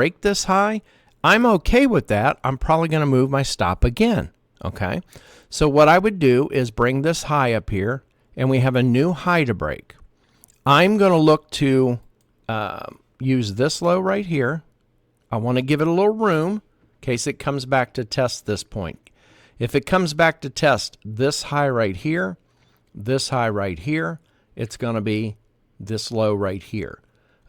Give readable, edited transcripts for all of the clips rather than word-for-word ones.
break this high, I'm okay with that. I'm probably going to move my stop again. Okay. So what I would do is bring this high up here, and we have a new high to break. I'm going to look to use this low right here. I want to give it a little room in case it comes back to test this point. If it comes back to test this high right here, this high right here, it's going to be this low right here.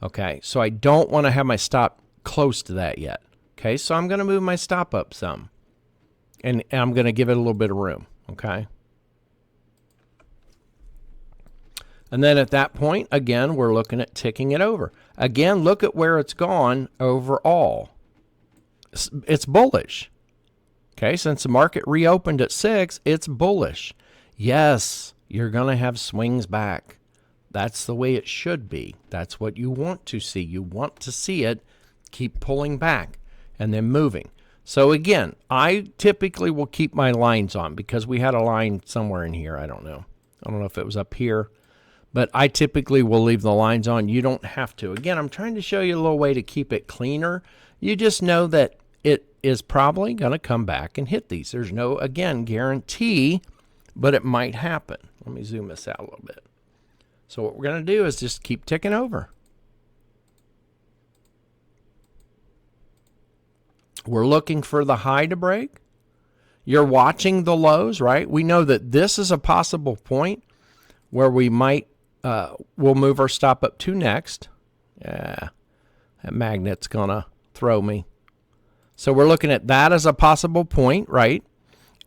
Okay, so I don't want to have my stop close to that yet. Okay, so I'm going to move my stop up some. And I'm going to give it a little bit of room. Okay. And then at that point, again, we're looking at ticking it over. Again, look at where it's gone overall. It's bullish. Okay, since the market reopened at 6, it's bullish. Yes, you're going to have swings back. That's the way it should be. That's what you want to see. You want to see it keep pulling back and then moving. So again, I typically will keep my lines on because we had a line somewhere in here. I don't know if it was up here, but I typically will leave the lines on. You don't have to. Again, I'm trying to show you a little way to keep it cleaner. You just know that it is probably going to come back and hit these. There's no, again, guarantee, but it might happen. Let me zoom this out a little bit. So what we're going to do is just keep ticking over. We're looking for the high to break. You're watching the lows, right? We know that this is a possible point where we might, we'll move our stop up to next. Yeah, that magnet's going to throw me. So we're looking at that as a possible point, right?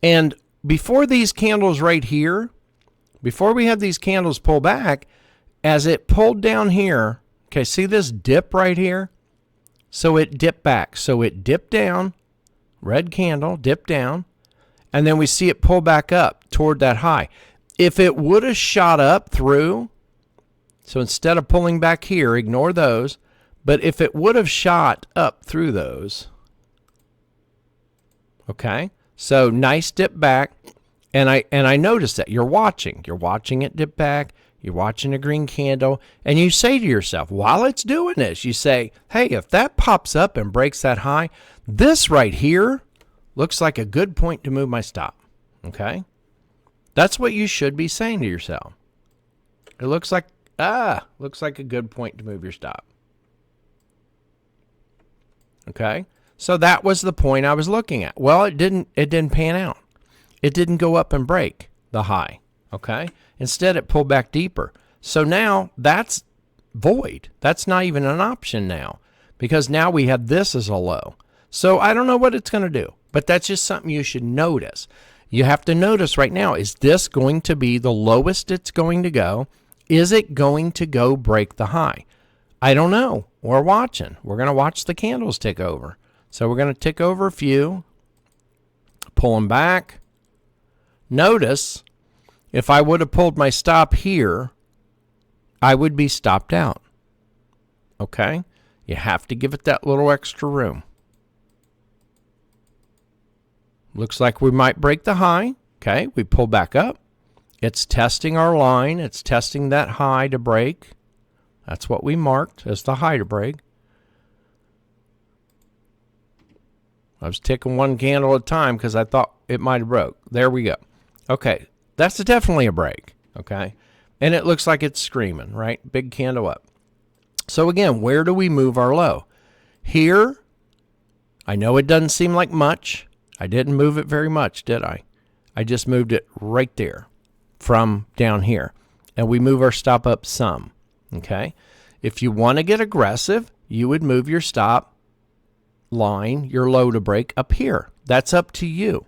And before these candles right here, before we have these candles pull back, as it pulled down here, okay, see this dip right here? So it dipped back. So it dipped down, red candle, dipped down, and then we see it pull back up toward that high. If it would have shot up through, so instead of pulling back here, ignore those, but if it would have shot up through those, okay, so nice dip back, and I noticed that you're watching it dip back. You're watching a green candle, and you say to yourself, while it's doing this, you say, hey, if that pops up and breaks that high, this right here looks like a good point to move my stop, okay? That's what you should be saying to yourself. It looks like a good point to move your stop, okay? So that was the point I was looking at. Well, it didn't pan out. It didn't go up and break the high, okay? Instead, it pulled back deeper. So now that's void. That's not even an option now because now we have this as a low. So I don't know what it's going to do, but that's just something you should notice. You have to notice right now, is this going to be the lowest it's going to go? Is it going to go break the high? I don't know. We're watching. We're going to watch the candles tick over. So we're going to tick over a few, pull them back. Notice, if I would have pulled my stop here, I would be stopped out. Okay? You have to give it that little extra room. Looks like we might break the high. Okay, we pull back up. It's testing our line. It's testing that high to break. That's what we marked as the high to break. I was ticking one candle at a time because I thought it might have broke. There we go. Okay, that's definitely a break, okay? And it looks like it's screaming, right? Big candle up. So again, where do we move our low? Here, I know it doesn't seem like much. I didn't move it very much, did I? I just moved it right there from down here. And we move our stop up some, okay? If you want to get aggressive, you would move your stop line, your low to break up here. That's up to you.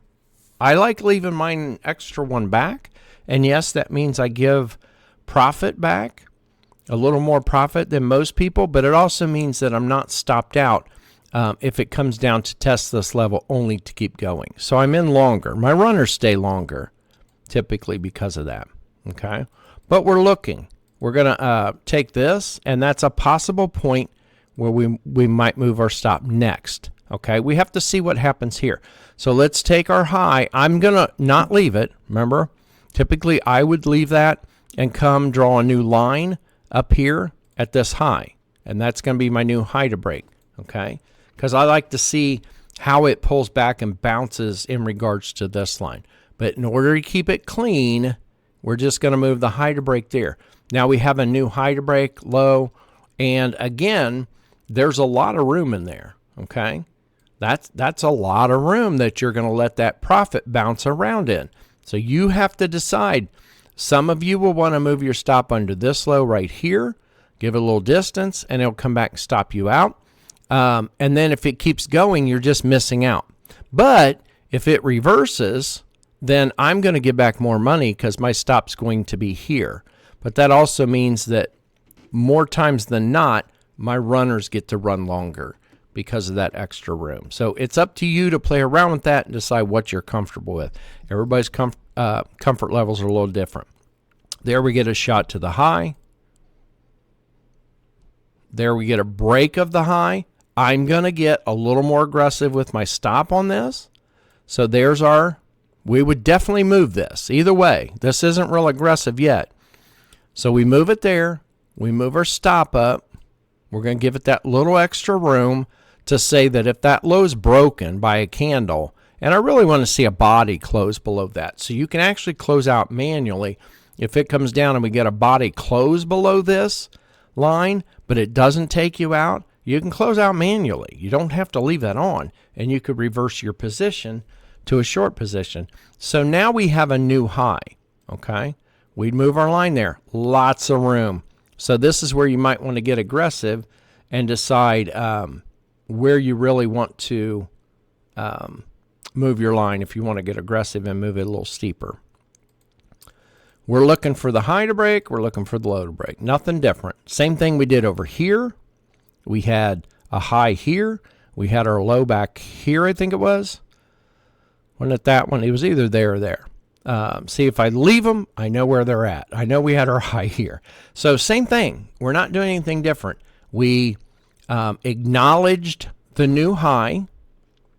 I like leaving mine extra one back. And yes, that means I give profit back, a little more profit than most people, but it also means that I'm not stopped out if it comes down to test this level only to keep going. So I'm in longer. My runners stay longer typically because of that, okay? But we're looking. We're going to take this, and that's a possible point where we might move our stop next, okay? We have to see what happens here. So let's take our high. I'm going to not leave it, remember? Typically, I would leave that and come draw a new line up here at this high, and that's going to be my new high to break, okay? because I like to see how it pulls back and bounces in regards to this line. But in order to keep it clean, we're just going to move the high to break there. Now we have a new high to break, low, and again, there's a lot of room in there, okay? That's a lot of room that you're going to let that profit bounce around in. So you have to decide. Some of you will want to move your stop under this low right here, give it a little distance, and it'll come back and stop you out. And then if it keeps going, you're just missing out. But if it reverses, then I'm going to give back more money because my stop's going to be here. But that also means that more times than not, my runners get to run longer because of that extra room. So it's up to you to play around with that and decide what you're comfortable with. Everybody's comfort levels are a little different. There we get a shot to the high. There we get a break of the high. I'm going to get a little more aggressive with my stop on this. So there's we would definitely move this. Either way, this isn't real aggressive yet. So we move it there. We move our stop up. We're going to give it that little extra room to say that if that low is broken by a candle, and I really want to see a body close below that. So you can actually close out manually. If it comes down and we get a body close below this line, but it doesn't take you out, you can close out manually. You don't have to leave that on, and you could reverse your position to a short position. So now we have a new high, okay? We'd move our line there. Lots of room. So this is where you might want to get aggressive and decide where you really want to move your line if you want to get aggressive and move it a little steeper. We're looking for the high to break. We're looking for the low to break. Nothing different. Same thing we did over here. We had a high here. We had our low back here, I think it was. Wasn't it that one? It was either there or there. See, if I leave them, I know where they're at. I know we had our high here. So same thing. We're not doing anything different. We acknowledged the new high.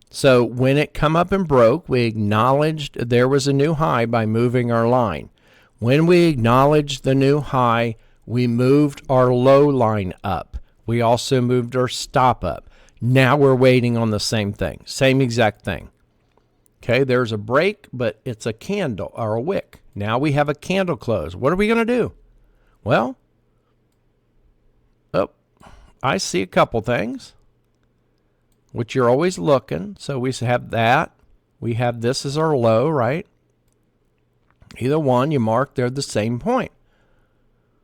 So when it come up and broke, we acknowledged there was a new high by moving our line. When we acknowledged the new high, we moved our low line up. We also moved our stop up. Now we're waiting on the same thing, same exact thing. Okay, there's a break, but it's a candle or a wick. Now we have a candle close. What are we going to do? Well, I see a couple things, which you're always looking. So we have that. We have this as our low, right? Either one, you mark, they're the same point.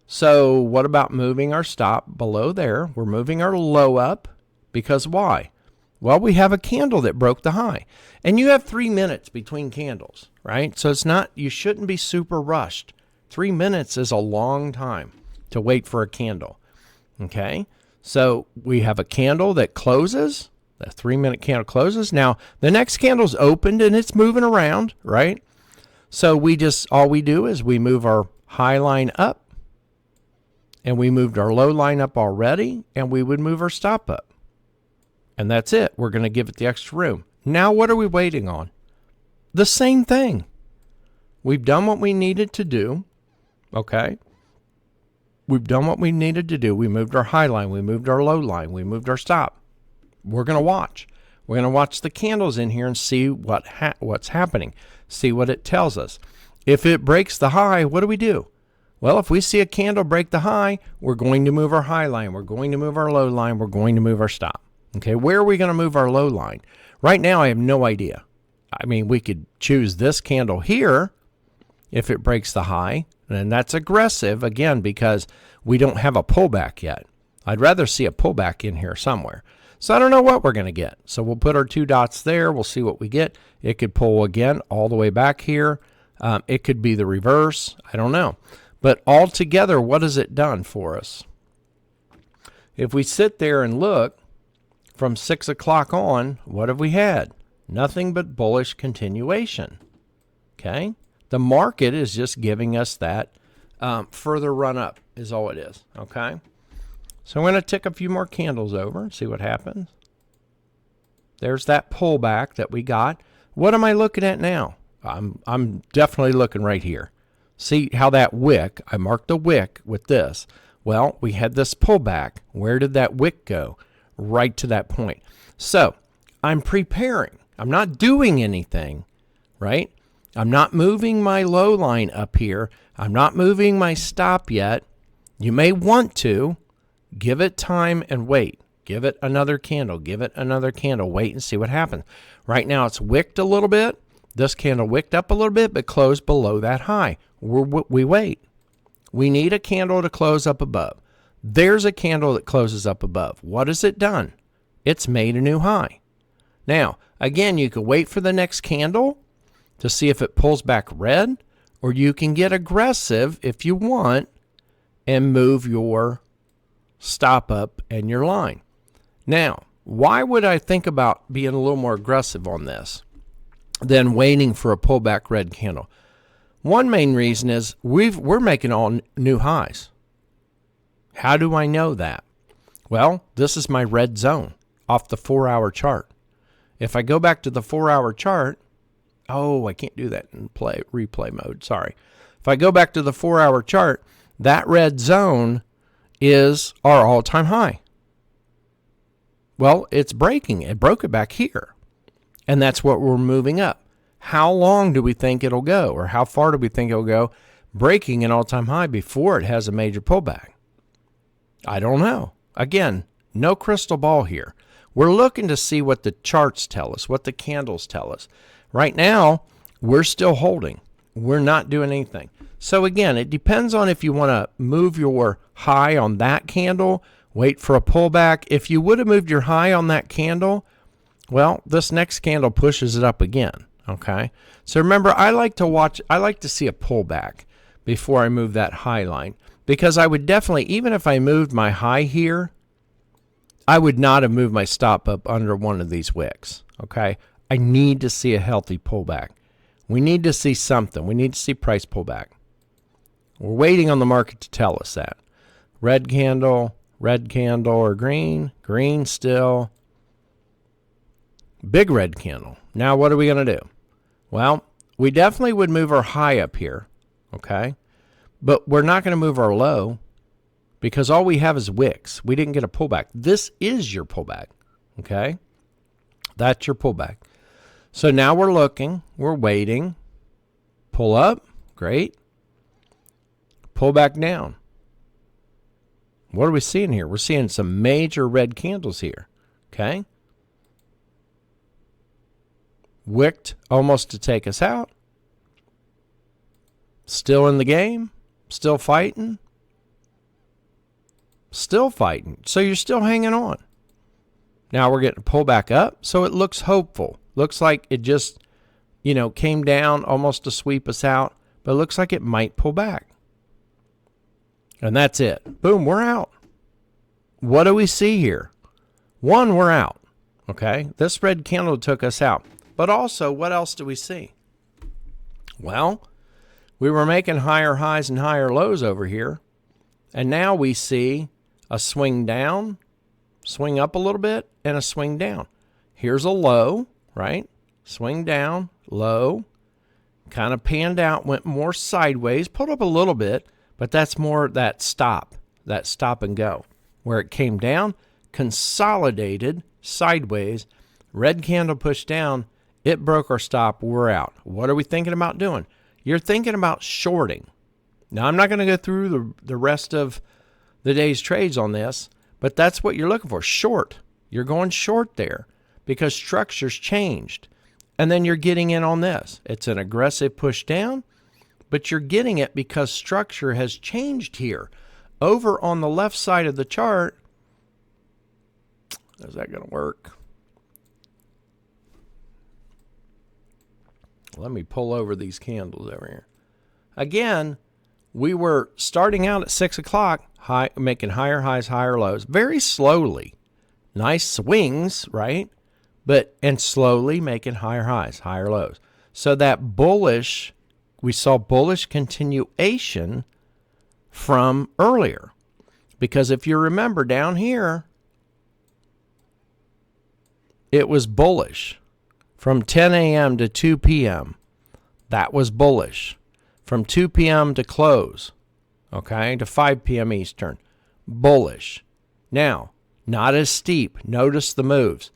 So what about moving our stop below there? We're moving our low up because why? Well, we have a candle that broke the high. And you have 3 minutes between candles, right? So it's not, you shouldn't be super rushed. 3 minutes is a long time to wait for a candle. Okay? So we have a candle that closes. The 3-minute candle closes. Now, the next candle's opened and it's moving around, right? So all we do is we move our high line up, and we moved our low line up already, and we would move our stop up. And that's it. We're going to give it the extra room. Now what are we waiting on? The same thing. We've done what we needed to do, okay? We've done what we needed to do. We moved our high line. We moved our low line. We moved our stop. We're going to watch. We're going to watch the candles in here and see what's happening. See what it tells us. If it breaks the high, what do we do? Well, if we see a candle break the high, we're going to move our high line. We're going to move our low line. We're going to move our stop. Okay, where are we going to move our low line? Right now, I have no idea. I mean, we could choose this candle here if it breaks the high, and that's aggressive, again, because we don't have a pullback yet. I'd rather see a pullback in here somewhere. So I don't know what we're going to get. So we'll put our 2 dots there. We'll see what we get. It could pull again all the way back here. It could be the reverse. I don't know. But altogether, what has it done for us? If we sit there and look, from 6 o'clock on, what have we had? Nothing but bullish continuation. Okay? The market is just giving us that further run up is all it is. Okay? So I'm going to tick a few more candles over and see what happens. There's that pullback that we got. What am I looking at now? I'm definitely looking right here. See how that wick, I marked the wick with this. Well, we had this pullback. Where did that wick go? Right to that point. So I'm preparing. I'm not doing anything, right? I'm not moving my low line up here. I'm not moving my stop yet. You may want to give it time and wait. Give it another candle. Give it another candle. Wait and see what happens. Right now it's wicked a little bit. This candle wicked up a little bit, but closed below that high. We wait. We need a candle to close up above. There's a candle that closes up above. What has it done? It's made a new high. Now, again, you can wait for the next candle to see if it pulls back red, or you can get aggressive if you want and move your stop up and your line. Now, why would I think about being a little more aggressive on this than waiting for a pullback red candle? One main reason is we're making all new highs. How do I know that? Well, this is my red zone off the 4-hour chart. If I go back to the 4-hour chart, oh, I can't do that in replay mode, sorry. If I go back to the 4-hour chart, that red zone is our all-time high. Well, it's breaking. It broke it back here. And that's what we're moving up. How long do we think it'll go? Or how far do we think it'll go breaking an all-time high before it has a major pullback? I don't know. Again, no crystal ball here. We're looking to see what the charts tell us, what the candles tell us. Right now, we're still holding. We're not doing anything. So again, it depends on if you want to move your high on that candle, wait for a pullback. If you would have moved your high on that candle, well, this next candle pushes it up again, okay? So remember, I like to see a pullback before I move that high line, because I would definitely, even if I moved my high here, I would not have moved my stop up under one of these wicks, okay? I need to see a healthy pullback. We need to see something. We need to see price pullback. We're waiting on the market to tell us that. Red candle, or green still. Big red candle. Now what are we going to do? Well, we definitely would move our high up here, okay? But we're not going to move our low because all we have is wicks. We didn't get a pullback. This is your pullback, okay? That's your pullback. So now we're looking, we're waiting. Pull up, great. Pull back down. What are we seeing here? We're seeing some major red candles here, okay? Wicked almost to take us out. Still in the game, still fighting. Still fighting. So you're still hanging on. Now we're getting a pull back up, so it looks hopeful. Looks like it just, came down almost to sweep us out, but it looks like it might pull back. And that's it. Boom, we're out. What do we see here? One, we're out. Okay, this red candle took us out. But also, what else do we see? Well, we were making higher highs and higher lows over here. And now we see a swing down, swing up a little bit, and a swing down. Here's a low, right? Swing down, low, kind of panned out, went more sideways, pulled up a little bit, but that's more that stop and go. Where it came down, consolidated sideways, red candle pushed down, it broke our stop, we're out. What are we thinking about doing? You're thinking about shorting. Now, I'm not going to go through the rest of the day's trades on this, but that's what you're looking for, short. You're going short there because structure's changed. And then you're getting in on this. It's an aggressive push down, but you're getting it because structure has changed here. Over on the left side of the chart, is that going to work? Let me pull over these candles over here. Again, we were starting out at 6 o'clock, making higher highs, higher lows, very slowly. Nice swings, right? And slowly making higher highs, higher lows. So that bullish, we saw bullish continuation from earlier. Because if you remember down here, it was bullish. From 10 a.m. to 2 p.m., that was bullish. From 2 p.m. to close, okay, to 5 p.m. Eastern, bullish. Now, not as steep. Notice the moves.